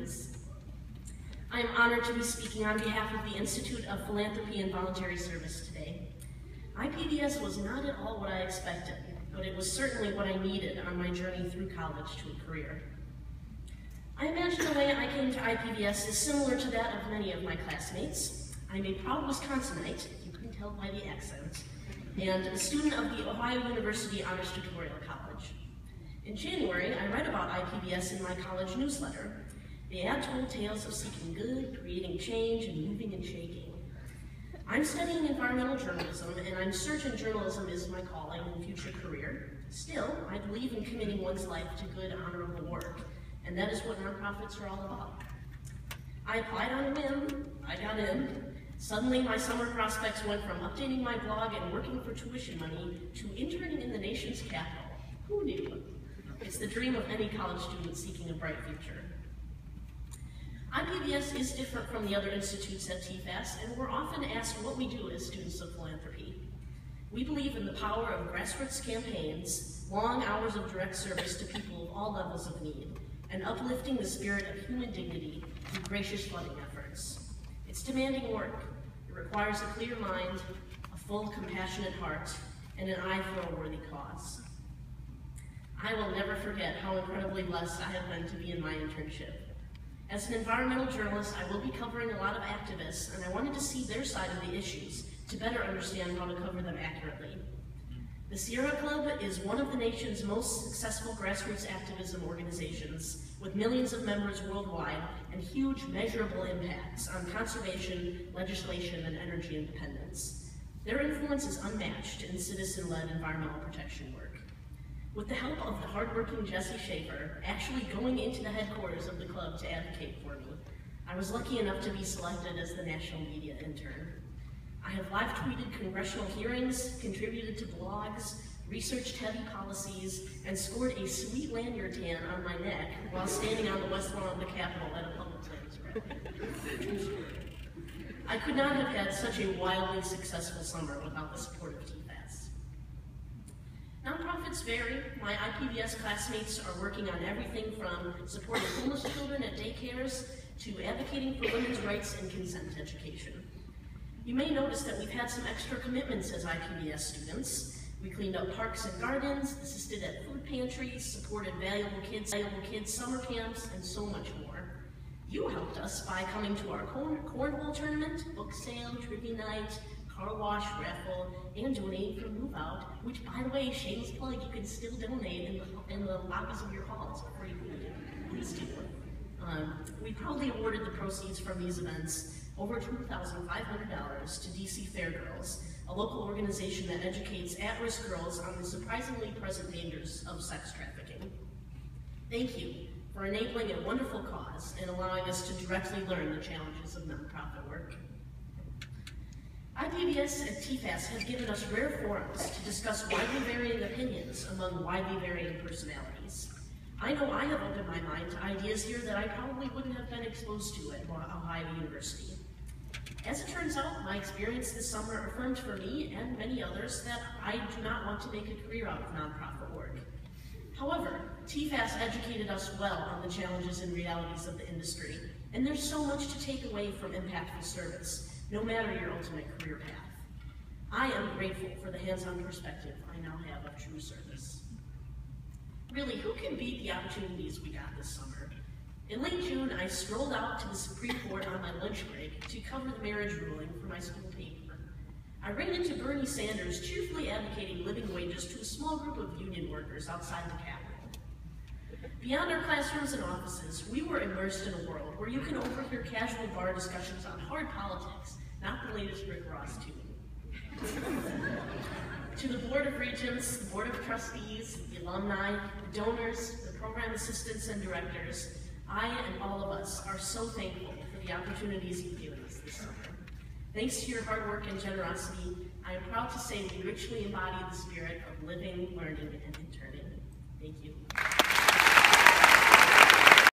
students. I am honored to be speaking on behalf of the Institute of Philanthropy and Voluntary Service today. IPVS was not at all what I expected, but it was certainly what I needed on my journey through college to a career. I imagine the way I came to IPVS is similar to that of many of my classmates. I'm a proud Wisconsinite, you can tell by the accent, and a student of the Ohio University Honors Tutorial College. In January, I read about IPVS in my college newsletter. The ad told tales of seeking good, creating change, and moving and shaking. I'm studying environmental journalism, and I'm certain journalism is my calling and future career. Still, I believe in committing one's life to good, honorable work, and that is what nonprofits are all about. I applied on a whim, I got in. Suddenly, my summer prospects went from updating my blog and working for tuition money to interning in the nation's capital. Who knew? It's the dream of any college student seeking a bright future. IPVS is different from the other institutes at TFAS, and we're often asked what we do as students of philanthropy. We believe in the power of grassroots campaigns, long hours of direct service to people of all levels of need, and uplifting the spirit of human dignity through gracious funding efforts. It's demanding work. It requires a clear mind, a full, compassionate heart, and an eye for a worthy cause. I will never forget how incredibly blessed I have been to be in my internship. As an environmental journalist, I will be covering a lot of activists, and I wanted to see their side of the issues to better understand how to cover them accurately. The Sierra Club is one of the nation's most successful grassroots activism organizations, with millions of members worldwide and huge measurable impacts on conservation, legislation, and energy independence. Their influence is unmatched in citizen-led environmental protection work. With the help of the hardworking Jesse Schaefer, actually going into the headquarters of the club to advocate for me, I was lucky enough to be selected as the national media intern. I have live tweeted congressional hearings, contributed to blogs, researched heavy policies, and scored a sweet lanyard tan on my neck while standing on the west lawn of the Capitol at a public lands rally. I could not have had such a wildly successful summer without the support of TFAS. Nonprofits vary. My IPVS classmates are working on everything from supporting homeless children at daycares to advocating for women's rights and consent education. You may notice that we've had some extra commitments as IPVS students. We cleaned up parks and gardens, assisted at food pantries, supported valuable kids summer camps, and so much more. You helped us by coming to our cornhole tournament, book sale, trivia night, car wash, raffle, and donating for Move Out, which, by the way, shameless plug, you can still donate in the lobbies of your halls before you leave. Please do. We proudly awarded the proceeds from these events, over $2,500, to DC Fair Girls, a local organization that educates at-risk girls on the surprisingly present dangers of sex trafficking. Thank you for enabling a wonderful cause and allowing us to directly learn the challenges of nonprofit work. IPVS and TFAS have given us rare forums to discuss widely varying opinions among widely varying personalities. I know I have opened my mind to ideas here that I probably wouldn't have been exposed to at Ohio University. As it turns out, my experience this summer affirmed for me and many others that I do not want to make a career out of nonprofit work. However, TFAS educated us well on the challenges and realities of the industry, and there's so much to take away from impactful service, no matter your ultimate career path. I am grateful for the hands-on perspective I now have of true service. Really, who can beat the opportunities we got this summer? In late June, I strolled out to the Supreme Court on my lunch break to cover the marriage ruling for my school paper. I ran into Bernie Sanders cheerfully advocating living wages to a small group of union workers outside the Capitol. Beyond our classrooms and offices, we were immersed in a world where you can overhear casual bar discussions on hard politics, not the latest Rick Ross tune. To the Board of Regents, the Board of Trustees, the alumni, the donors, the program assistants and directors, I and all of us are so thankful for the opportunities you've given us this summer. Thanks to your hard work and generosity, I am proud to say we richly embody the spirit of living, learning, and interning. Thank you.